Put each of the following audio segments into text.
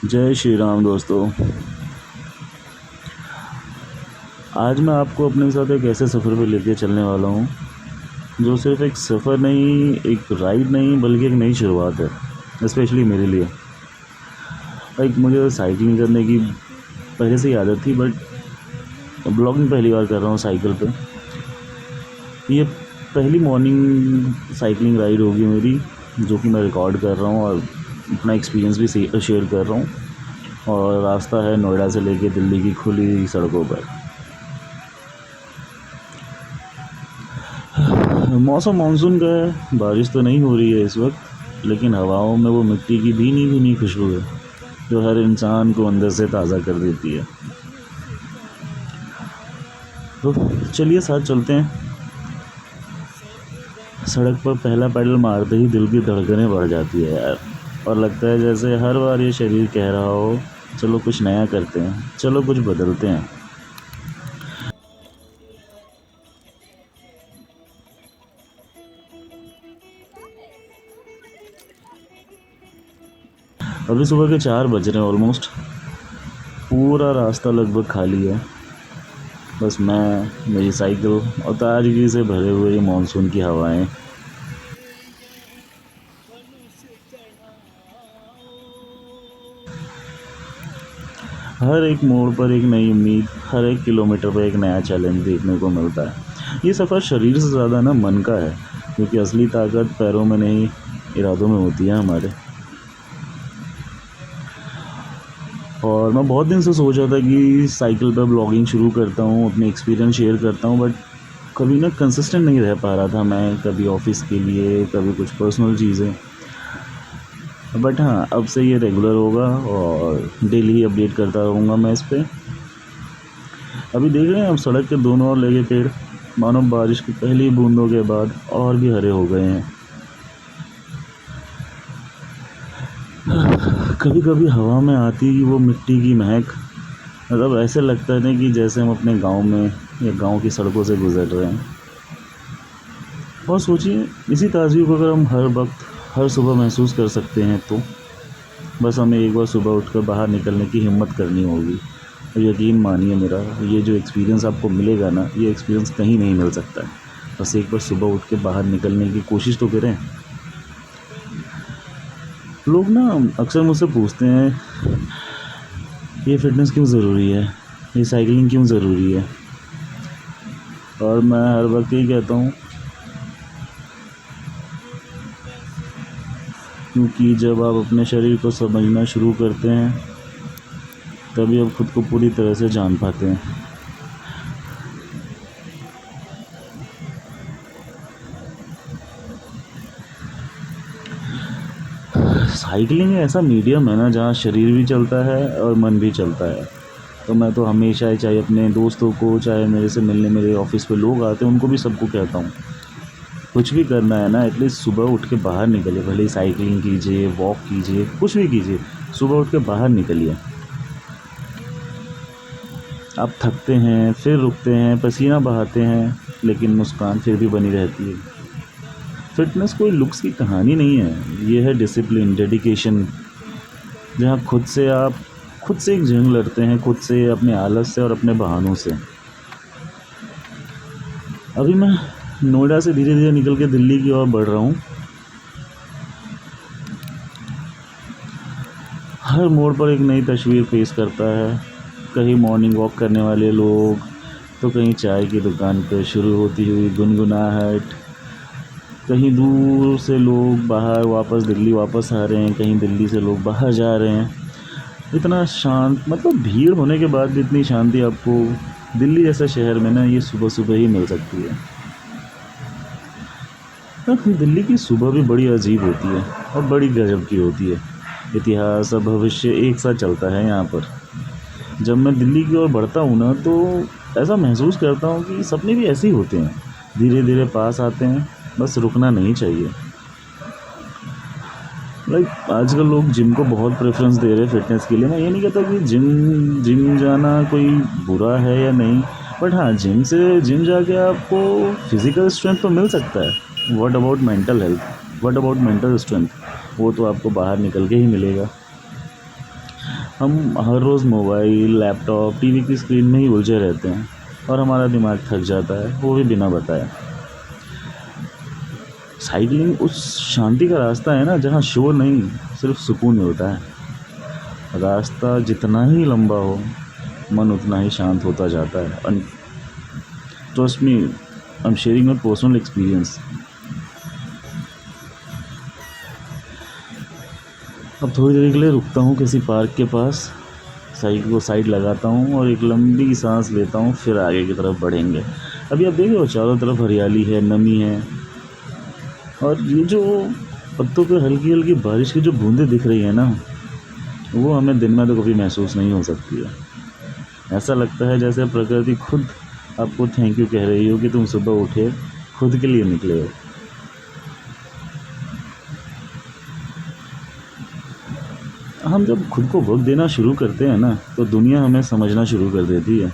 जय श्री राम दोस्तों। आज मैं आपको अपने साथ एक ऐसे सफ़र पे लेके चलने वाला हूँ जो सिर्फ एक सफ़र नहीं, एक राइड नहीं, बल्कि एक नई शुरुआत है। स्पेशली मेरे लिए मुझे साइकिलिंग करने की पहले से ही आदत थी, बट ब्लॉगिंग पहली बार कर रहा हूँ साइकिल पे। ये पहली मॉर्निंग साइकिलिंग राइड होगी मेरी, जो कि मैं रिकॉर्ड कर रहा हूँ और अपना एक्सपीरियंस भी शेयर कर रहा हूँ। और रास्ता है नोएडा से लेके दिल्ली की खुली सड़कों पर। मौसम मानसून का है, बारिश तो नहीं हो रही है इस वक्त, लेकिन हवाओं में वो मिट्टी की भीनी भीनी खुशबू है जो हर इंसान को अंदर से ताज़ा कर देती है। तो चलिए साथ चलते हैं। सड़क पर पहला पैडल मारते ही दिल की धड़कनें बढ़ जाती है यार, और लगता है जैसे हर बार ये शरीर कह रहा हो, चलो कुछ नया करते हैं, चलो कुछ बदलते हैं। अभी सुबह के 4 बज रहे हैं ऑलमोस्ट। पूरा रास्ता लगभग खाली है, बस मैं, मेरी साइकिल और ताजगी से भरे हुए ये मानसून की हवाएं। हर एक मोड़ पर एक नई उम्मीद, हर एक किलोमीटर पर एक नया चैलेंज देखने को मिलता है। ये सफ़र शरीर से ज़्यादा ना मन का है, क्योंकि असली ताकत पैरों में नहीं, इरादों में होती है हमारे। और मैं बहुत दिन से सोच रहा था कि साइकिल पर ब्लॉगिंग शुरू करता हूँ, अपने एक्सपीरियंस शेयर करता हूँ, बट कभी ना कंसिस्टेंट नहीं रह पा रहा था मैं। कभी ऑफिस के लिए, कभी कुछ पर्सनल चीज़ें। बट हाँ, अब से ये रेगुलर होगा और डेली ही अपडेट करता रहूँगा मैं इस पर। अभी देख रहे हैं अब सड़क के दोनों ओर लगे पेड़ मानो बारिश की पहली बूंदों के बाद और भी हरे हो गए हैं। कभी कभी हवा में आती वो मिट्टी की महक, मतलब ऐसे लगता है ना कि जैसे हम अपने गांव में या गांव की सड़कों से गुजर रहे हैं। और सोचिए, इसी ताजगी को अगर हम हर वक्त, हर सुबह महसूस कर सकते हैं, तो बस हमें एक बार सुबह उठकर बाहर निकलने की हिम्मत करनी होगी। और यकीन मानिए मेरा, ये जो एक्सपीरियंस आपको मिलेगा ना, ये एक्सपीरियंस कहीं नहीं मिल सकता है। बस एक बार सुबह उठ के बाहर निकलने की कोशिश तो करें। लोग ना अक्सर मुझसे पूछते हैं, ये फ़िटनेस क्यों ज़रूरी है, ये साइकिलिंग क्यों ज़रूरी है। और मैं हर वक्त यही कहता हूँ, क्योंकि जब आप अपने शरीर को समझना शुरू करते हैं, तभी आप खुद को पूरी तरह से जान पाते हैं। साइकिलिंग ऐसा मीडियम है ना, जहाँ शरीर भी चलता है और मन भी चलता है। तो मैं तो हमेशा, चाहे अपने दोस्तों को, चाहे मेरे से मिलने मेरे ऑफिस पे लोग आते हैं, उनको भी सबको कहता हूँ, कुछ भी करना है ना, एटलीस्ट सुबह उठ के बाहर निकलिए। भले ही साइकिलिंग कीजिए, वॉक कीजिए, कुछ भी कीजिए, सुबह उठ के बाहर निकलिए। आप थकते हैं, फिर रुकते हैं, पसीना बहाते हैं, लेकिन मुस्कान फिर भी बनी रहती है। फिटनेस कोई लुक्स की कहानी नहीं है, ये है डिसिप्लिन, डेडिकेशन, जहाँ खुद से एक जंग लड़ते हैं, खुद से, अपने आलस से और अपने बहानों से। अभी मैं नोएडा से धीरे धीरे निकल के दिल्ली की ओर बढ़ रहा हूँ। हर मोड़ पर एक नई तस्वीर पेश करता है। कहीं मॉर्निंग वॉक करने वाले लोग, तो कहीं चाय की दुकान पर शुरू होती हुई गुनगुनाहट, कहीं दूर से लोग बाहर वापस दिल्ली वापस आ रहे हैं, कहीं दिल्ली से लोग बाहर जा रहे हैं। इतना शांत, मतलब भीड़ होने के बाद भी इतनी शांति आपको दिल्ली जैसे शहर में ना, ये सुबह सुबह ही मिल सकती है। दिल्ली की सुबह भी बड़ी अजीब होती है और बड़ी गजब की होती है। इतिहास और भविष्य एक साथ चलता है यहाँ पर। जब मैं दिल्ली की ओर बढ़ता हूँ ना, तो ऐसा महसूस करता हूँ कि सपने भी ऐसे ही होते हैं, धीरे धीरे पास आते हैं, बस रुकना नहीं चाहिए। आजकल लोग जिम को बहुत प्रेफरेंस दे रहे हैं फिटनेस के लिए। मैं ये नहीं कहता कि जिम जाना कोई बुरा है या नहीं, बट हाँ, जिम जाके आपको फिज़िकल स्ट्रेंथ तो मिल सकता है। What about mental health, what about mental strength, वो तो आपको बाहर निकल के ही मिलेगा। हम हर रोज़ मोबाइल, लैपटॉप, टीवी की स्क्रीन में ही उलझे रहते हैं और हमारा दिमाग थक जाता है, वो भी बिना बताए। साइकिलिंग उस शांति का रास्ता है ना जहाँ शोर नहीं, सिर्फ सुकून मिलता है। रास्ता जितना ही लंबा हो, मन उतना ही शांत होता जाता है। And trust me, I am sharing my personal experience. अब थोड़ी देर के लिए रुकता हूँ किसी पार्क के पास, साइकिल को साइड लगाता हूँ और एक लंबी सांस लेता हूँ, फिर आगे की तरफ बढ़ेंगे। अभी आप देख रहे हो चारों तरफ हरियाली है, नमी है, और ये जो पत्तों पे हल्की हल्की बारिश की जो बूंदें दिख रही है ना, वो हमें दिन में तो कभी महसूस नहीं हो सकती है। ऐसा लगता है जैसे प्रकृति खुद आपको थैंक यू कह रही हो कि तुम सुबह उठे, खुद के लिए निकले हो। हम जब खुद को वक्त देना शुरू करते हैं ना, तो दुनिया हमें समझना शुरू कर देती है।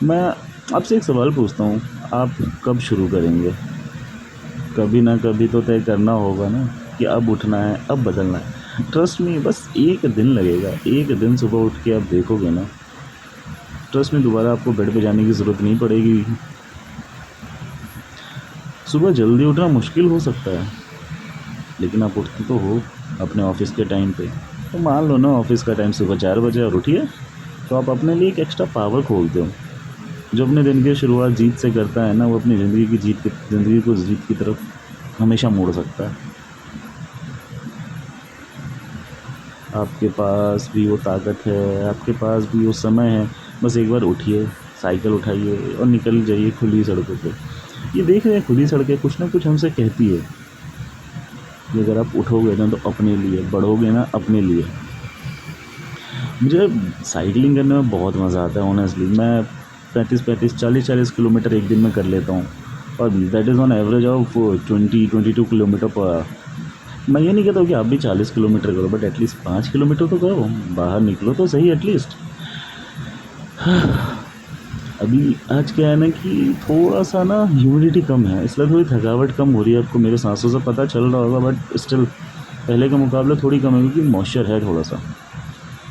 मैं आपसे एक सवाल पूछता हूँ, आप कब शुरू करेंगे? कभी ना कभी तो तय करना होगा ना कि अब उठना है, अब बदलना है। ट्रस्ट मी, बस एक दिन लगेगा। एक दिन सुबह उठ के आप देखोगे ना, ट्रस्ट में दोबारा आपको बेड पे जाने की ज़रूरत नहीं पड़ेगी। सुबह जल्दी उठना मुश्किल हो सकता है, लेकिन आप उठते तो हो अपने ऑफिस के टाइम पे। तो मान लो ना ऑफिस का टाइम सुबह 4 बजे और उठिए, तो आप अपने लिए एक एक्स्ट्रा पावर खोलते हो। जो अपने दिन की शुरुआत जीत से करता है ना, वो अपनी ज़िंदगी को जीत की तरफ हमेशा मोड़ सकता है। आपके पास भी वो ताकत है, आपके पास भी वो समय है। बस एक बार उठिए, साइकिल उठाइए और निकल जाइए खुली सड़कों पे। ये देख रहे हैं, खुली सड़कें कुछ ना कुछ हमसे कहती है कि अगर आप उठोगे ना तो अपने लिए, बढ़ोगे ना अपने लिए। मुझे साइकिलिंग करने में बहुत मज़ा आता है ऑनेस्टली। मैं 40 किलोमीटर एक दिन में कर लेता हूँ, और that is on average of 22 kilometre per hour. मैं ये नहीं कहता हूँ कि आप भी 40 किलोमीटर करो, बट एटलीस्ट 5 किलोमीटर तो करो, बाहर निकलो तो सही एटलीस्ट। अभी आज क्या है ना कि थोड़ा सा ना ह्यूमिडिटी कम है, इसलिए थोड़ी थकावट कम हो रही है। आपको मेरे सांसों से पता चल रहा होगा, बट स्टिल पहले के मुकाबले थोड़ी कम है, क्योंकि मॉइस्चर है थोड़ा सा,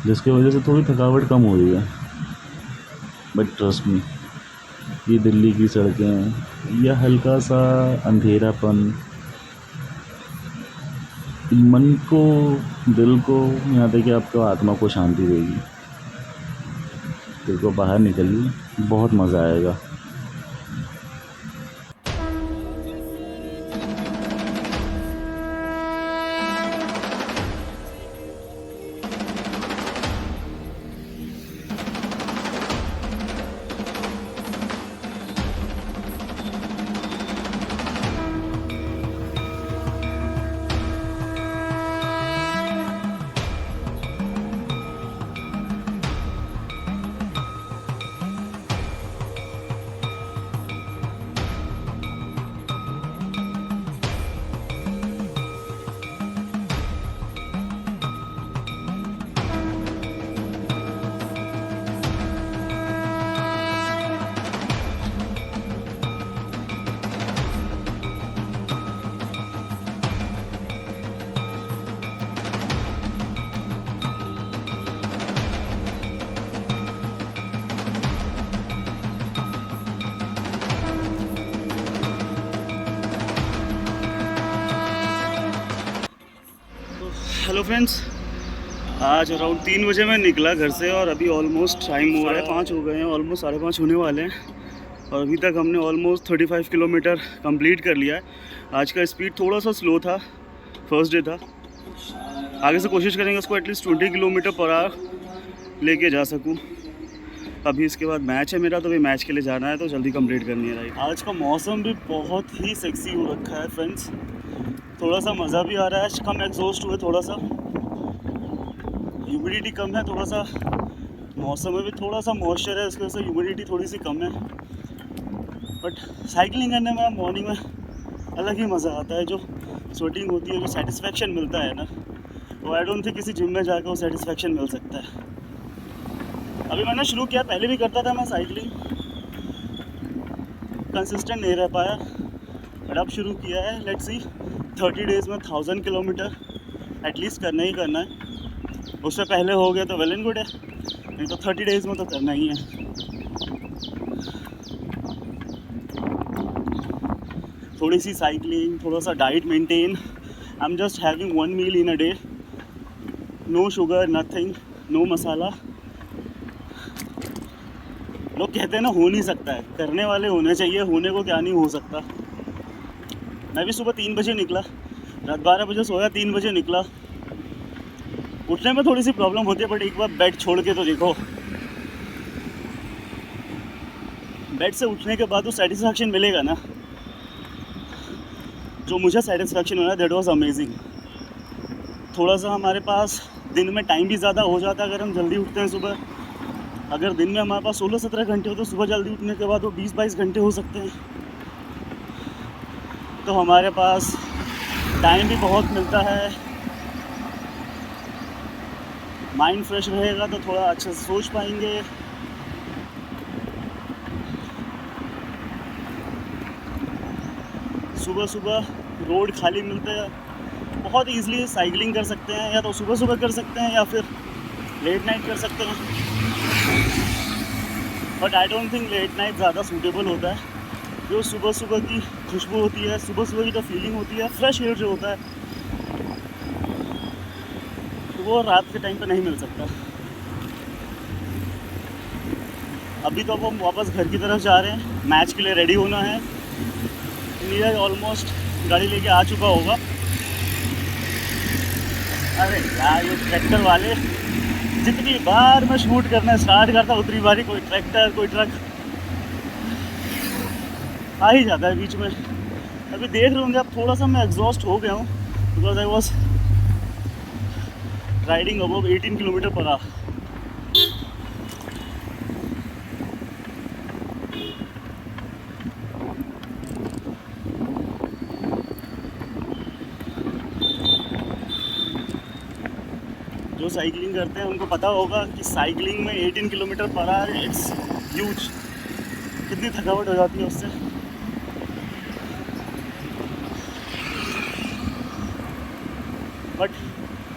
जिसकी वजह से थोड़ी थकावट कम हो रही है। बट ट्रस्ट मी, ये दिल्ली की सड़कें या हल्का सा अंधेरापन मन को, दिल को, यहाँ तक कि आपको आत्मा को शांति देगी। दिल को बाहर निकलिए, बहुत मज़ा आएगा। हेलो फ्रेंड्स, आज अराउंड 3 बजे मैं निकला घर से, और अभी ऑलमोस्ट टाइम हो रहा है 5 हो गए हैं, ऑलमोस्ट 5:30 होने वाले हैं। और अभी तक हमने ऑलमोस्ट 35 किलोमीटर कंप्लीट कर लिया है। आज का स्पीड थोड़ा सा स्लो था, फर्स्ट डे था। आगे से कोशिश करेंगे उसको एटलीस्ट 20 किलोमीटर पर आवर लेके जा सकूं। अभी इसके बाद मैच है मेरा, तो अभी मैच के लिए जाना है, तो जल्दी कंप्लीट करनी है राइड। आज का मौसम भी बहुत ही सेक्सी हो रखा है फ्रेंड्स, थोड़ा सा मज़ा भी आ रहा है। कम एग्जॉस्ट हुए, थोड़ा सा ह्यूमिडिटी कम है, थोड़ा सा मौसम में भी थोड़ा सा मॉइस्चर है, उसकी वजह से ह्यूमिडिटी थोड़ी सी कम है। बट साइकिलिंग करने में मॉर्निंग में अलग ही मज़ा आता है। जो स्वेटिंग होती है, जो सेटिस्फेक्शन मिलता है ना, वो आई डोंट थिंक किसी जिम में जाकर वो सेटिस्फेक्शन मिल सकता है। अभी मैंने शुरू किया, पहले भी करता था मैं साइकिलिंग, कंसिस्टेंट नहीं रह पाया, बट अब शुरू किया है। लेट्स सी 30 डेज़ में 1000 किलोमीटर एटलीस्ट करना ही करना है। उससे पहले हो गया तो वेल एंड गुड है, नहीं तो 30 डेज़ में तो करना ही है। थोड़ी सी साइकिलिंग, थोड़ा सा diet maintain. I am just having 1 meal in a day, no sugar, nothing, no masala. लोग कहते हैं ना हो नहीं सकता है, करने वाले होने चाहिए, होने को क्या नहीं हो सकता। मैं भी सुबह 3 बजे निकला, रात 12 बजे सोया, 3 बजे निकला। उठने में थोड़ी सी प्रॉब्लम होती है, बट एक बार बेड छोड़ के तो देखो, बेड से उठने के बाद तो सेटिस्फैक्शन मिलेगा ना, जो मुझे सेटिस्फैक्शन मिला, दैट वाज अमेजिंग। थोड़ा सा हमारे पास दिन में टाइम भी ज़्यादा हो जाता है अगर हम जल्दी उठते हैं सुबह। अगर दिन में हमारे पास 16-17 घंटे हो तो सुबह जल्दी उठने के बाद वो 20-22 घंटे हो सकते हैं, तो हमारे पास टाइम भी बहुत मिलता है। माइंड फ्रेश रहेगा तो थोड़ा अच्छे से सोच पाएंगे। सुबह सुबह रोड खाली मिलते हैं, बहुत ईज़िली साइकिलिंग कर सकते हैं, या तो सुबह सुबह कर सकते हैं या फिर लेट नाइट कर सकते हैं। But I don't think late night ज़्यादा सूटेबल होता है। जो सुबह सुबह की खुशबू होती है, सुबह सुबह की जो फीलिंग होती है, फ्रेश एयर जो होता है, तो वो रात के टाइम पे नहीं मिल सकता। अभी तो अब हम वापस घर की तरफ जा रहे हैं, मैच के लिए रेडी होना है। नीरज ऑलमोस्ट गाड़ी लेके आ चुका होगा। अरे यार ये ट्रैक्टर वाले, जितनी बार मैं शूट करना स्टार्ट करता उतनी बार ही कोई ट्रैक्टर कोई ट्रक आ ही जाता है बीच में। अभी देख रहे होंगे आप, थोड़ा सा मैं एग्जॉस्ट हो गया हूँ, because I was riding above 18 kilometre per hour. जो साइकिलिंग करते हैं उनको पता होगा कि साइकिलिंग में 18 kilometre per hour, it's huge. कितनी थकावट हो जाती है उससे। बट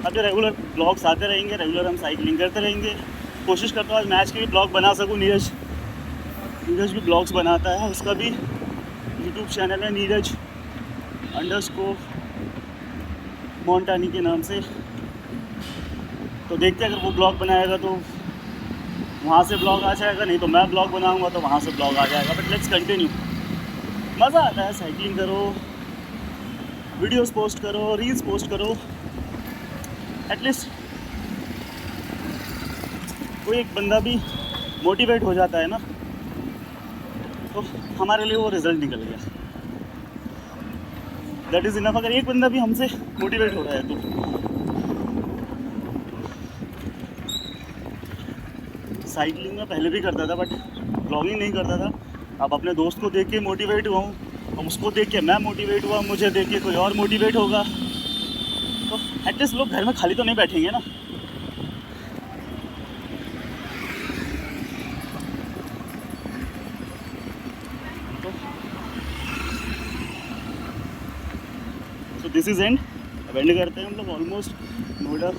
अभी रेगुलर ब्लॉग्स आते रहेंगे, रेगुलर हम साइकिलिंग करते रहेंगे। कोशिश करता हूँ आज मैच के भी ब्लॉग बना सकूँ। नीरज भी ब्लॉग्स बनाता है, उसका भी यूट्यूब चैनल है नीरज_मोंटानी के नाम से। तो देखते हैं, अगर वो ब्लॉग बनाएगा तो वहाँ से ब्लॉग आ जाएगा, नहीं तो मैं ब्लॉग बनाऊँगा तो वहाँ से ब्लॉग आ जाएगा। But let's continue. मज़ा आता है, साइकिलिंग करो, वीडियोस पोस्ट करो, रील्स पोस्ट करो, एटलीस्ट कोई एक बंदा भी मोटिवेट हो जाता है ना, तो हमारे लिए वो रिज़ल्ट निकल गया, दैट इज़ इनफ। अगर एक बंदा भी हमसे मोटिवेट हो रहा है तो साइकिलिंग में पहले भी करता था, बट ब्लॉगिंग नहीं करता था। अब अपने दोस्त को देख के मोटिवेट हुआ हूँ, अब उसको देख के मैं मोटिवेट हुआ, मुझे देख के कोई और मोटिवेट होगा, तो एटलीस्ट लोग घर में खाली तो नहीं बैठेंगे ना। तो दिस इज़ एंड। अब एंड करते हैं हम लोग। ऑलमोस्ट नोएडा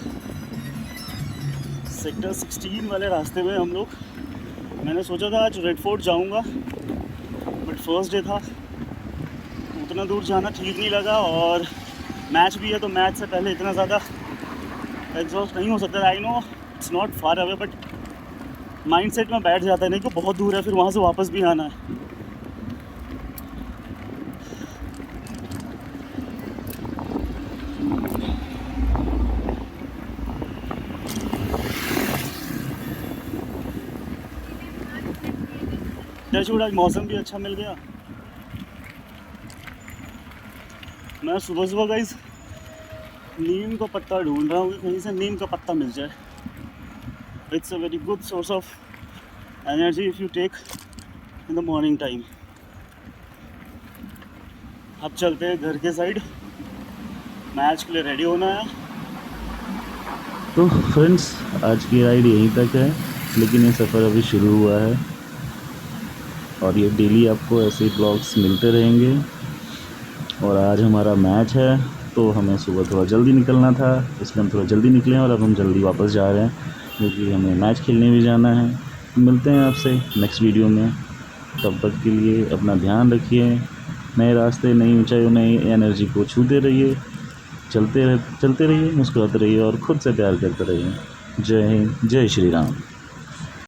सेक्टर 16 वाले रास्ते में हम लोग। मैंने सोचा था आज रेड फोर्ट जाऊँगा, बट फर्स्ट डे था, उतना दूर जाना ठीक नहीं लगा, और मैच भी है तो मैच से पहले इतना ज़्यादा एग्जॉस्ट नहीं हो सकता। I know it's not far away, but mind set में बैठ जाता है, नहीं तो बहुत दूर है, फिर वहाँ से वापस भी आना है। टचवुड आज मौसम भी अच्छा मिल गया। मैं सुबह सुबह गाइस नीम का पत्ता ढूंढ रहा हूँ कि कहीं से नीम का पत्ता मिल जाए। It's a very good source of energy if you take in the morning time. अब चलते हैं घर के साइड, मैच के लिए रेडी होना है। तो फ्रेंड्स, आज की राइड यहीं तक है, लेकिन ये सफ़र अभी शुरू हुआ है और ये डेली आपको ऐसे ब्लॉग्स मिलते रहेंगे। और आज हमारा मैच है, तो हमें सुबह थोड़ा जल्दी निकलना था, इसलिए हम थोड़ा जल्दी निकले और अब हम जल्दी वापस जा रहे हैं क्योंकि हमें मैच खेलने भी जाना है। मिलते हैं आपसे नेक्स्ट वीडियो में, तब तक के लिए अपना ध्यान रखिए। नए रास्ते, नई ऊंचाइयों, नई एनर्जी को छूते रहिए, चलते रहिए, मुस्कुराते रहिए और ख़ुद से प्यार करते रहिए। जय हिंद, जय श्री राम।